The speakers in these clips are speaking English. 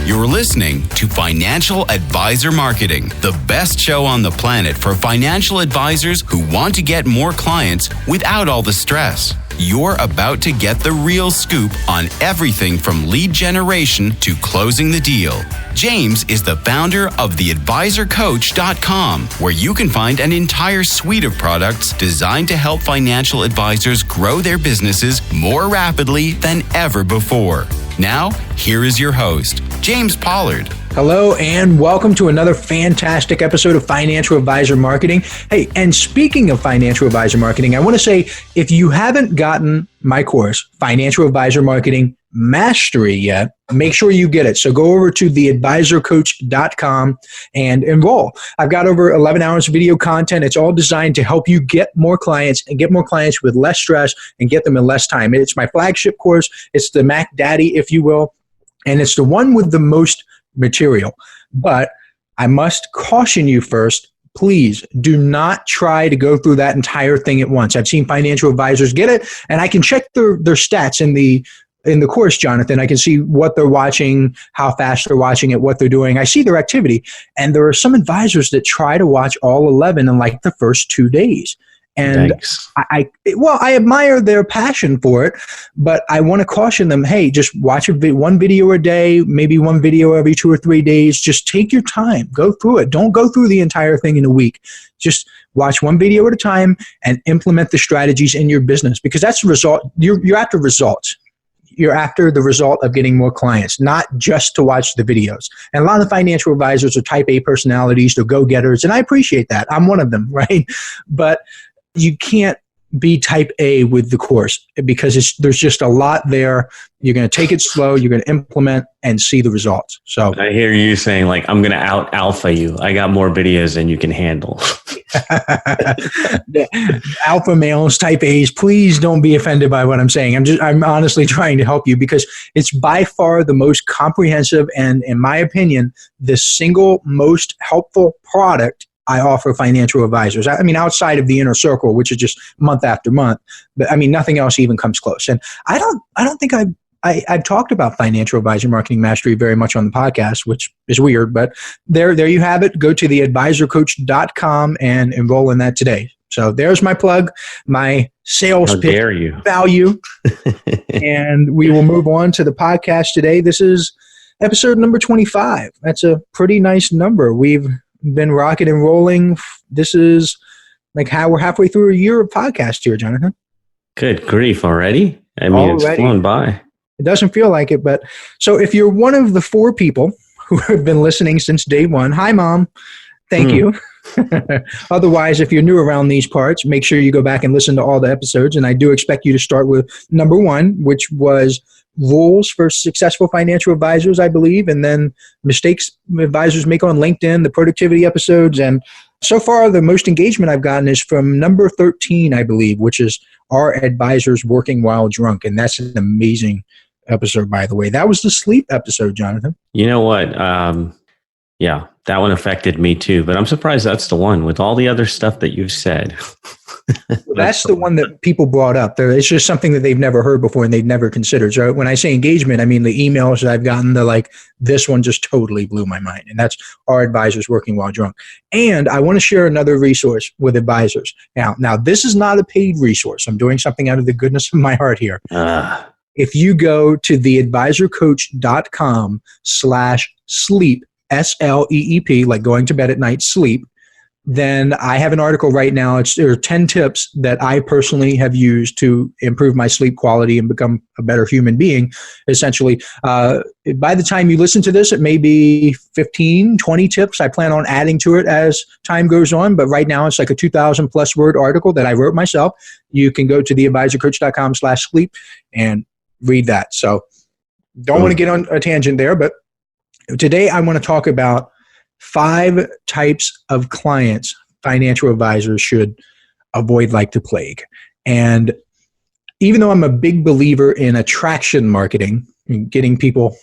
You're listening to Financial Advisor Marketing, the best show on the planet for financial advisors who want to get more clients without all the stress. You're about to get the real scoop on everything from lead generation to closing the deal. James is the founder of theadvisorcoach.com, where you can find an entire suite of products designed to help financial advisors grow their businesses more rapidly than ever before. Now, here is your host, James Pollard. Hello and welcome to another fantastic episode of Financial Advisor Marketing. Hey, and speaking of Financial Advisor Marketing, I want to say if you haven't gotten my course, Financial Advisor Marketing Mastery yet, make sure you get it. So go over to theadvisorcoach.com and enroll. I've got over 11 hours of video content. It's all designed to help you get more clients and get more clients with less stress and get them in less time. It's my flagship course. It's the Mac Daddy, if you will, and it's the one with the most material. But I must caution you first, please do not try to go through that entire thing at once. I've seen financial advisors get it, and I can check their stats in the course, Jonathan. I can see what they're watching, how fast they're watching it, what they're doing. I see their activity. And there are some advisors that try to watch all 11 in like the first 2 days. And I admire their passion for it, but I want to caution them, hey, just watch one video a day, maybe one video every 2 or 3 days. Just take your time. Go through it. Don't go through the entire thing in a week. Just watch one video at a time and implement the strategies in your business, because that's the result. You're after results. You're after the result of getting more clients, not just to watch the videos. And a lot of financial advisors are type A personalities, they're go-getters, and I appreciate that. I'm one of them, right? But you can't be type A with the course because there's just a lot there. You're going to take it slow. You're going to implement and see the results. So I hear you saying, like, I'm going to out alpha you. I got more videos than you can handle. Alpha males, type A's, please don't be offended by what I'm saying. I'm honestly trying to help you because it's by far the most comprehensive and, in my opinion, the single most helpful product I offer financial advisors. I mean, outside of the inner circle, which is just month after month, but I mean, nothing else even comes close. And I don't think I've talked about Financial Advisor Marketing Mastery very much on the podcast, which is weird, but there you have it. Go to theadvisorcoach.com and enroll in that today. So there's my plug, my sales pitch value. And we will move on to the podcast today. This is episode number 25. That's a pretty nice number. We've been rocking and rolling. This is like how we're halfway through a year of podcast here, Jonathan. Good grief already. I mean, It's flown by. It doesn't feel like it, but so if you're one of the 4 people who have been listening since day one, hi, Mom. Thank you. Otherwise, if you're new around these parts, make sure you go back and listen to all the episodes. And I do expect you to start with number 1, which was rules for successful financial advisors, I believe, and then mistakes advisors make on LinkedIn, the productivity episodes. And so far, the most engagement I've gotten is from number 13, I believe, which is Are Advisors Working While Drunk? And that's an amazing episode, by the way. That was the sleep episode, Jonathan. You know what? Yeah, that one affected me too, but I'm surprised that's the one with all the other stuff that you've said. That's the one that people brought up. It's just something that they've never heard before and they've never considered. So when I say engagement, I mean the emails that I've gotten, they're like, this one just totally blew my mind. And that's Our Advisors Working While Drunk. And I want to share another resource with advisors. Now this is not a paid resource. I'm doing something out of the goodness of my heart here. If you go to theadvisorcoach.com/sleep, SLEEP, like going to bed at night, sleep, then I have an article right now. There are 10 tips that I personally have used to improve my sleep quality and become a better human being. Essentially, by the time you listen to this, it may be 15, 20 tips. I plan on adding to it as time goes on, but right now it's like a 2,000 plus word article that I wrote myself. You can go to theadvisorcoach.com/sleep and read that. So don't want to get on a tangent there, but today I want to talk about 5 types of clients financial advisors should avoid like the plague. And even though I'm a big believer in attraction marketing, getting people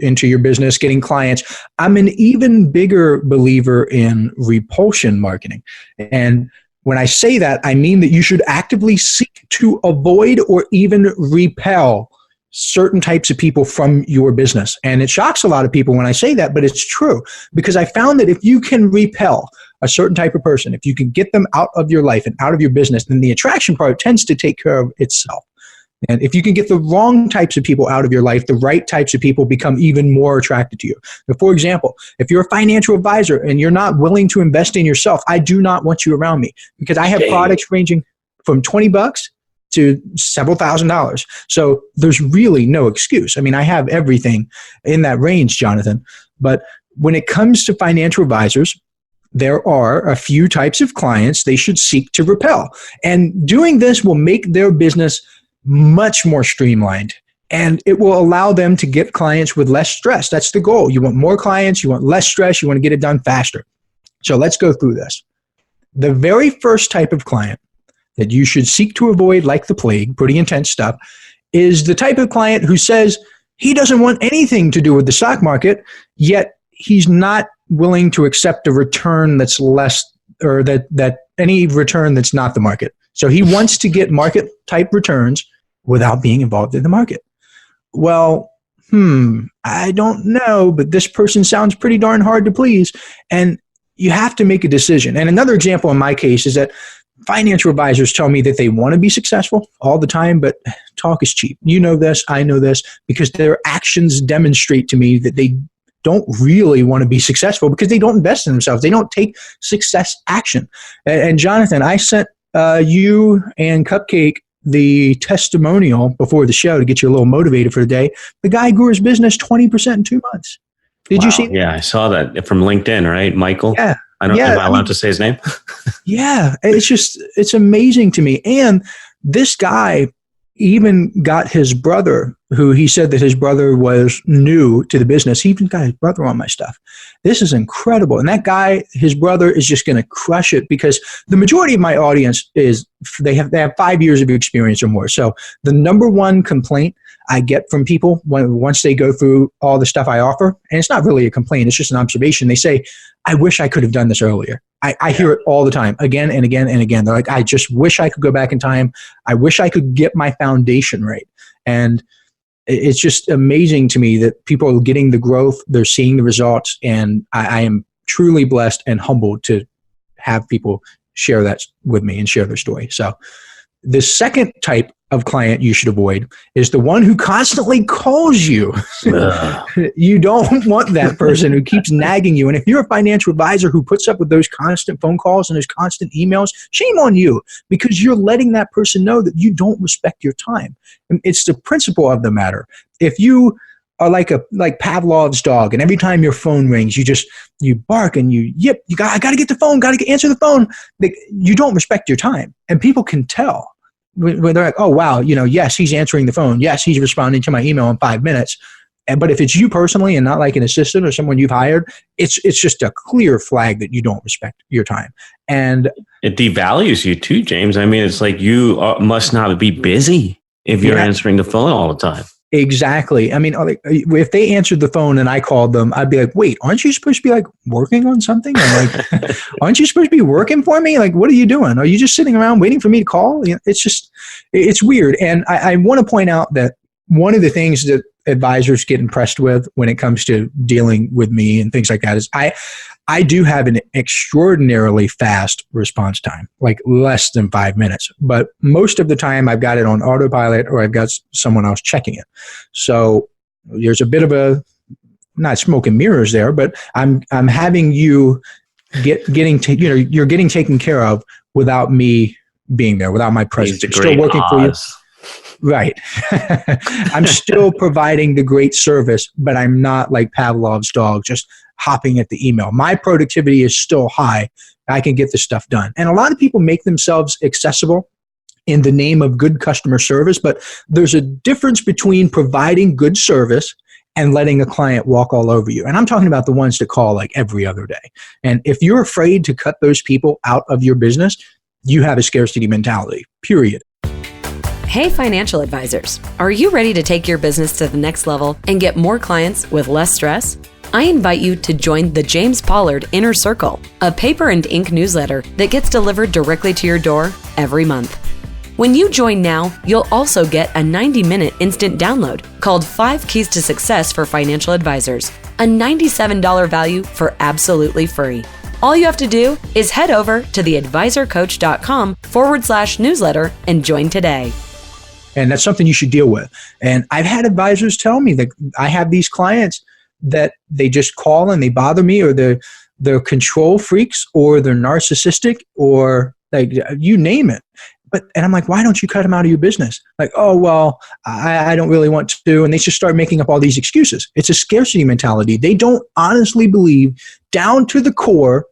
into your business, getting clients, I'm an even bigger believer in repulsion marketing. And when I say that, I mean that you should actively seek to avoid or even repel certain types of people from your business. And it shocks a lot of people when I say that, but it's true, because I found that if you can repel a certain type of person, if you can get them out of your life and out of your business, then the attraction part tends to take care of itself. And if you can get the wrong types of people out of your life, the right types of people become even more attracted to you. So for example, if you're a financial advisor and you're not willing to invest in yourself, I do not want you around me, because I have products ranging from $20 to several $1,000s. So there's really no excuse. I mean, I have everything in that range, Jonathan. But when it comes to financial advisors, there are a few types of clients they should seek to repel. And doing this will make their business much more streamlined, and it will allow them to get clients with less stress. That's the goal. You want more clients, you want less stress, you want to get it done faster. So let's go through this. The very first type of client that you should seek to avoid like the plague, pretty intense stuff, is the type of client who says he doesn't want anything to do with the stock market, yet he's not willing to accept a return that's less, or that any return that's not the market. So he wants to get market type returns without being involved in the market. Well, I don't know, but this person sounds pretty darn hard to please. And you have to make a decision. And another example in my case is that financial advisors tell me that they want to be successful all the time, but talk is cheap. You know this, I know this, because their actions demonstrate to me that they don't really want to be successful, because they don't invest in themselves. They don't take success action. And Jonathan, I sent you and Cupcake the testimonial before the show to get you a little motivated for the day. The guy grew his business 20% in 2 months. Did you see that? Yeah, I saw that from LinkedIn, right? Michael? Yeah. Am I allowed to say his name? Yeah. It's amazing to me. And this guy even got his brother, who he said that his brother was new to the business. He even got his brother on my stuff. This is incredible. And that guy, his brother, is just going to crush it, because the majority of my audience they have 5 years of experience or more. So the number one complaint I get from people once they go through all the stuff I offer, and it's not really a complaint, it's just an observation. They say, I wish I could have done this earlier. I hear it all the time, again and again and again. They're like, I just wish I could go back in time. I wish I could get my foundation right. And it's just amazing to me that people are getting the growth, they're seeing the results, and I am truly blessed and humbled to have people share that with me and share their story. So the second type of client you should avoid is the one who constantly calls you. You don't want that person who keeps nagging you. And if you're a financial advisor who puts up with those constant phone calls and those constant emails, shame on you, because you're letting that person know that you don't respect your time. And it's the principle of the matter. If you are like Pavlov's dog, and every time your phone rings, you bark and you yip, I got to get the phone, got to answer the phone. You don't respect your time, and people can tell. When they're like, oh, wow, yes, he's answering the phone. Yes, he's responding to my email in 5 minutes. But if it's you personally and not like an assistant or someone you've hired, it's just a clear flag that you don't respect your time. And it devalues you too, James. I mean, it's like you must not be busy if you're answering the phone all the time. Exactly. I mean, if they answered the phone and I called them, I'd be like, wait, aren't you supposed to be working on something? Or aren't you supposed to be working for me? What are you doing? Are you just sitting around waiting for me to call? It's weird. And I want to point out that one of the things that advisors get impressed with when it comes to dealing with me and things like that is I do have an extraordinarily fast response time, like less than 5 minutes. But most of the time I've got it on autopilot, or I've getting someone else checking it. So there's a bit of not smoke and mirrors there, but I'm having you you're getting taken care of without me being there, without my presence. I'm still working for you. Right. I'm still providing the great service, but I'm not like Pavlov's dog, just hopping at the email. My productivity is still high. I can get this stuff done. And a lot of people make themselves accessible in the name of good customer service, but there's a difference between providing good service and letting a client walk all over you. And I'm talking about the ones that call every other day. And if you're afraid to cut those people out of your business, you have a scarcity mentality, period. Hey, financial advisors. Are you ready to take your business to the next level and get more clients with less stress? I invite you to join the James Pollard Inner Circle, a paper and ink newsletter that gets delivered directly to your door every month. When you join now, you'll also get a 90-minute instant download called 5 Keys to Success for Financial Advisors, a $97 value for absolutely free. All you have to do is head over to theadvisorcoach.com/newsletter and join today. And that's something you should deal with. And I've had advisors tell me that I have these clients that they just call and they bother me, or they're control freaks, or they're narcissistic, or like you name it. And I'm like, why don't you cut them out of your business? Like, oh, well, I don't really want to. And they just start making up all these excuses. It's a scarcity mentality. They don't honestly believe down to the core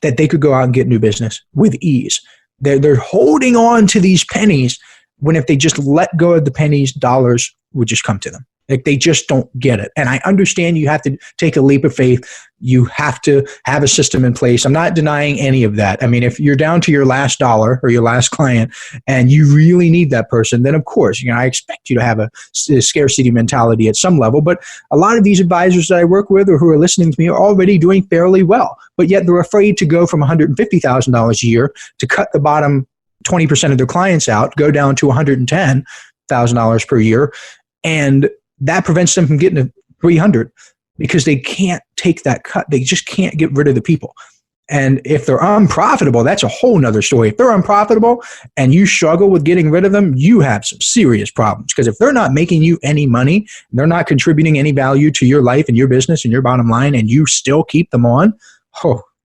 that they could go out and get new business with ease. They're holding on to these pennies when if they just let go of the pennies, dollars would just come to them. Like they just don't get it. And I understand you have to take a leap of faith. You have to have a system in place. I'm not denying any of that. I mean, if you're down to your last dollar or your last client and you really need that person, then of course, I expect you to have a scarcity mentality at some level. But a lot of these advisors that I work with or who are listening to me are already doing fairly well, but yet they're afraid to go from $150,000 a year to cut the bottom 20% of their clients out, go down to $110,000 per year. And that prevents them from getting to 300 because they can't take that cut. They just can't get rid of the people. And if they're unprofitable, that's a whole nother story. If they're unprofitable and you struggle with getting rid of them, you have some serious problems. Because if they're not making you any money, they're not contributing any value to your life and your business and your bottom line, and you still keep them on,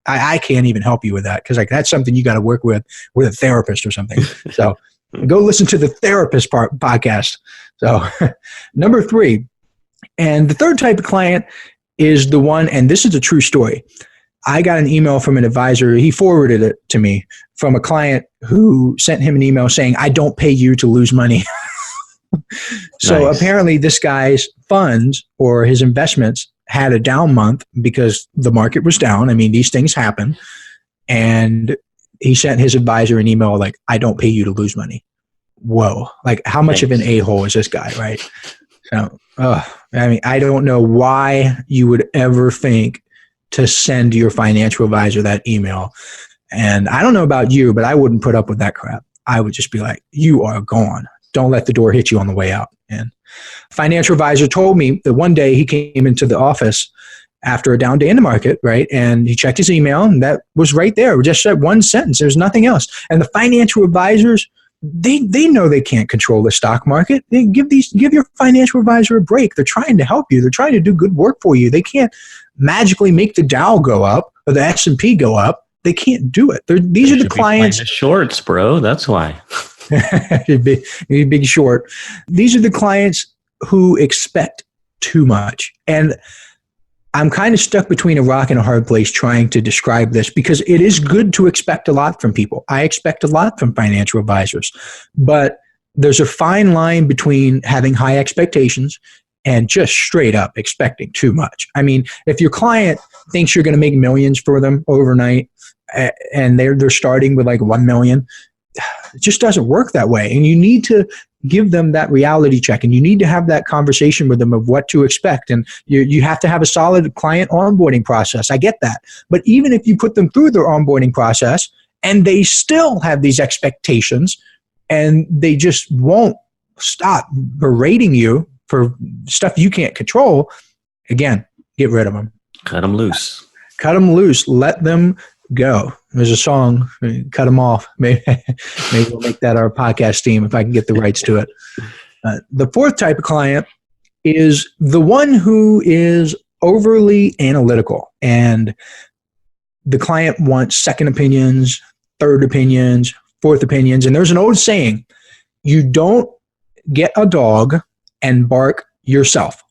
I can't even help you with that. Because that's something you got to work with a therapist or something. So go listen to the therapist podcast. So number 3, and the third type of client is the one, and this is a true story. I got an email from an advisor. He forwarded it to me from a client who sent him an email saying, I don't pay you to lose money. So Nice. Apparently this guy's funds or his investments had a down month because the market was down. I mean, these things happen. And he sent his advisor an email like, I don't pay you to lose money. Whoa. Like how much of an a-hole is this guy, right? So, I don't know why you would ever think to send your financial advisor that email. And I don't know about you, but I wouldn't put up with that crap. I would just be like, you are gone. Don't let the door hit you on the way out. And financial advisor told me that one day he came into the office after a down day in the market, right? And he checked his email and that was right there. Just that one sentence. There's nothing else. And the financial advisors, they know they can't control the stock market. They give your financial advisor a break. They're trying to help you. They're trying to do good work for you. They can't magically make the Dow go up or the S&P go up. They can't do it. These are the clients. The shorts, bro. That's why. big short. These are the clients who expect too much. And I'm kind of stuck between a rock and a hard place trying to describe this because it is good to expect a lot from people. I expect a lot from financial advisors, but there's a fine line between having high expectations and just straight up expecting too much. I mean, if your client thinks you're going to make millions for them overnight and they're starting with like 1 million, it just doesn't work that way. And you need to give them that reality check and you need to have that conversation with them of what to expect. And you have to have a solid client onboarding process. I get that. But even if you put them through their onboarding process and they still have these expectations and they just won't stop berating you for stuff you can't control, again, get rid of them. Cut them loose. Cut them loose. Let them go. There's a song, Cut Them Off. Maybe we'll make that our podcast theme if I can get the rights to it. The fourth type of client is the one who is overly analytical, and the client wants second opinions, third opinions, fourth opinions. And there's an old saying, you don't get a dog and bark yourself.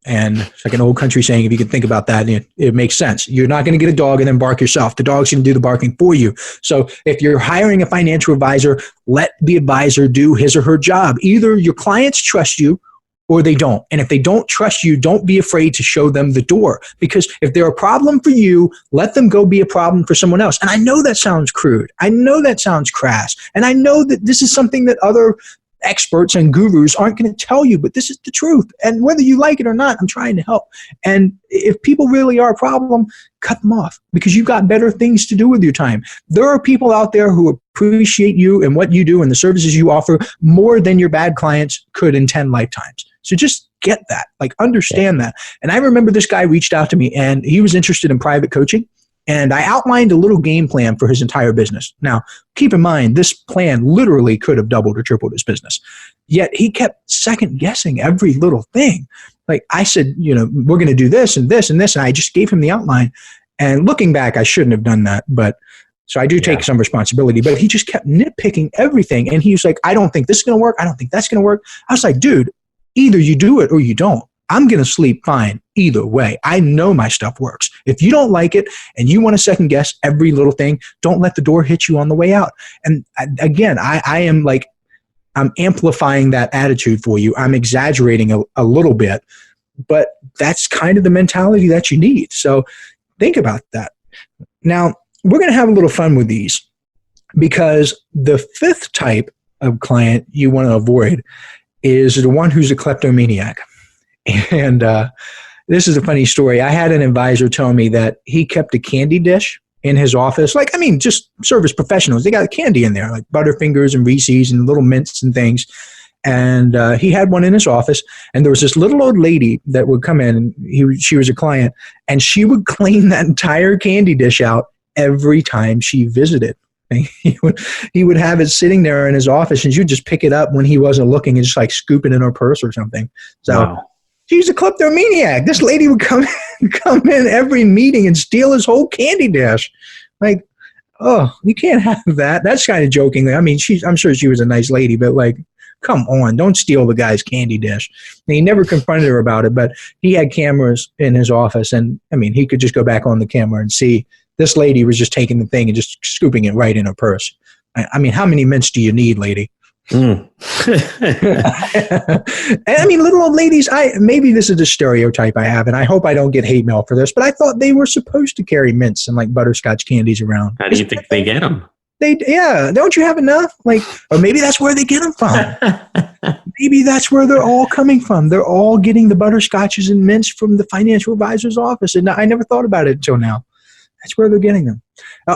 And it's like an old country saying, if you can think about that, it makes sense. You're not going to get a dog and then bark yourself. The dog's going to do the barking for you. So if you're hiring a financial advisor, let the advisor do his or her job. Either your clients trust you or they don't. And if they don't trust you, don't be afraid to show them the door. Because if they're a problem for you, let them go be a problem for someone else. And I know that sounds crude. I know that sounds crass. And I know that this is something that other experts and gurus aren't going to tell you, but this is the truth. And whether you like it or not, I'm trying to help. And if people really are a problem, cut them off, because you've got better things to do with your time. There are people out there who appreciate you and what you do and the services you offer more than your bad clients could in 10 lifetimes. So just get that, like understand that. And I remember this guy reached out to me and he was interested in private coaching. And I outlined a little game plan for his entire business. Now, keep in mind, this plan literally could have doubled or tripled his business. Yet he kept second guessing every little thing. Like I said, we're going to do this and this and this. And I just gave him the outline. And looking back, I shouldn't have done that. But so I do take some responsibility. But he just kept nitpicking everything. And he was like, I don't think this is going to work. I don't think that's going to work. I was like, dude, either you do it or you don't. I'm going to sleep fine either way. I know my stuff works. If you don't like it and you want to second guess every little thing, don't let the door hit you on the way out. And again, I am like, I'm amplifying that attitude for you. I'm exaggerating a little bit, but that's kind of the mentality that you need. So think about that. Now, we're going to have a little fun with these, because the fifth type of client you want to avoid is the one who's a kleptomaniac. And this is a funny story. I had an advisor tell me that he kept a candy dish in his office. Just service professionals. They got candy in there, like Butterfingers and Reese's and little mints and things. And he had one in his office. And there was this little old lady that would come in, and she was a client, and she would clean that entire candy dish out every time she visited. He would have it sitting there in his office, and she would just pick it up when he wasn't looking and just like scoop it in her purse or something. So. Wow. She's a kleptomaniac. This lady would come in every meeting and steal his whole candy dish. Like, oh, you can't have that. That's kind of jokingly. I mean, I'm sure she was a nice lady, but like, come on, don't steal the guy's candy dish. And he never confronted her about it, but he had cameras in his office, and I mean, he could just go back on the camera and see this lady was just taking the thing and just scooping it right in her purse. I mean, how many mints do you need, lady? And I mean, little old ladies, maybe this is a stereotype I have, and I hope I don't get hate mail for this, but I thought they were supposed to carry mints and like butterscotch candies around. How do you think they get them? Don't you have enough? Like, or maybe that's where they get them from. Maybe that's where they're all coming from. They're all getting the butterscotches and mints from the financial advisor's office. And I never thought about it until now. That's where they're getting them.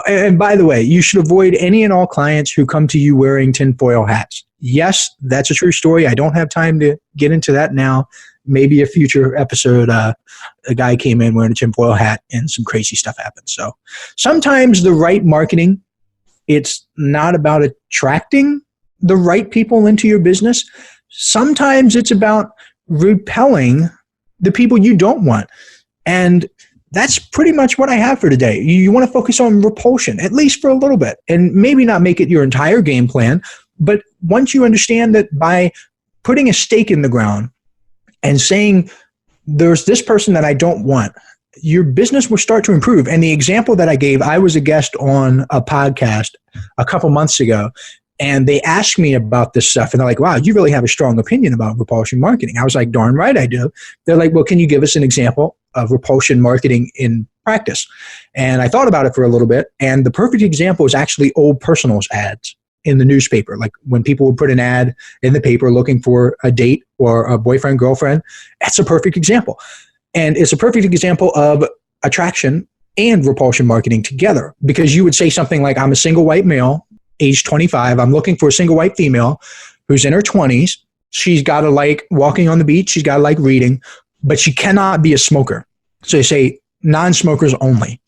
And by the way, you should avoid any and all clients who come to you wearing tinfoil hats. Yes, that's a true story. I don't have time to get into that now. Maybe a future episode, a guy came in wearing a tinfoil hat and some crazy stuff happened. So sometimes the right marketing, it's not about attracting the right people into your business. Sometimes it's about repelling the people you don't want. And that's pretty much what I have for today. You want to focus on repulsion, at least for a little bit, and maybe not make it your entire game plan. But once you understand that by putting a stake in the ground and saying, there's this person that I don't want, your business will start to improve. And the example that I gave, I was a guest on a podcast a couple months ago, and they asked me about this stuff. And they're like, wow, you really have a strong opinion about repulsion marketing. I was like, darn right I do. They're like, well, can you give us an example of repulsion marketing in practice? And I thought about it for a little bit. And the perfect example is actually old personals ads in the newspaper. Like when people would put an ad in the paper looking for a date or a boyfriend, girlfriend, that's a perfect example. And it's a perfect example of attraction and repulsion marketing together, because you would say something like, I'm a single white male, age 25. I'm looking for a single white female who's in her 20s. She's got to like walking on the beach. She's got to like reading, but she cannot be a smoker. So you say non-smokers only.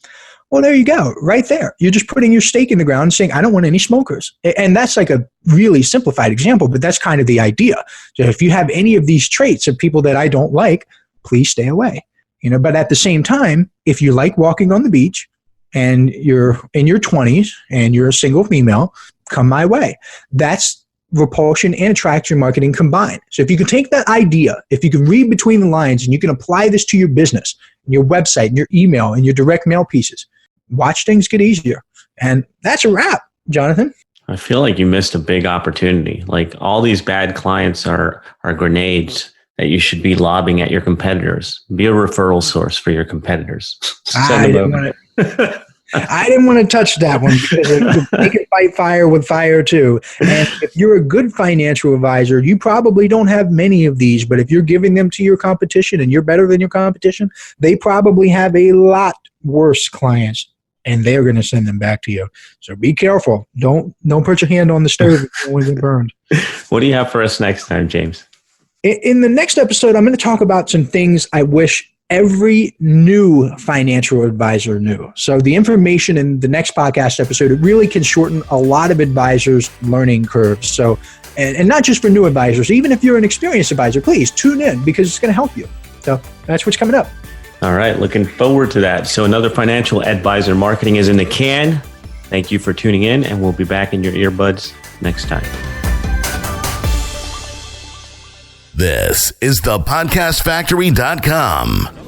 Well, there you go. Right there. You're just putting your stake in the ground and saying, I don't want any smokers. And that's like a really simplified example, but that's kind of the idea. So if you have any of these traits of people that I don't like, please stay away. But at the same time, if you like walking on the beach and you're in your 20s and you're a single female, come my way. That's repulsion and attraction marketing combined. So if you can take that idea, if you can read between the lines and you can apply this to your business, and your website, and your email, and your direct mail pieces, watch things get easier. And that's a wrap, Jonathan. I feel like you missed a big opportunity. Like all these bad clients are grenades that you should be lobbing at your competitors. Be a referral source for your competitors. Send them over. I didn't want to touch that one because they can fight fire with fire too. And if you're a good financial advisor, you probably don't have many of these, but if you're giving them to your competition and you're better than your competition, they probably have a lot worse clients and they're going to send them back to you. So be careful. Don't put your hand on the stove if you don't want to get burned. What do you have for us next time, James? In the next episode, I'm going to talk about some things I wish every new financial advisor knew. So the information in the next podcast episode, it really can shorten a lot of advisors' learning curves. So, and not just for new advisors, even if you're an experienced advisor, please tune in because it's going to help you. So that's what's coming up. All right. Looking forward to that. So another financial advisor marketing is in the can. Thank you for tuning in, and we'll be back in your earbuds next time. This is thepodcastfactory.com.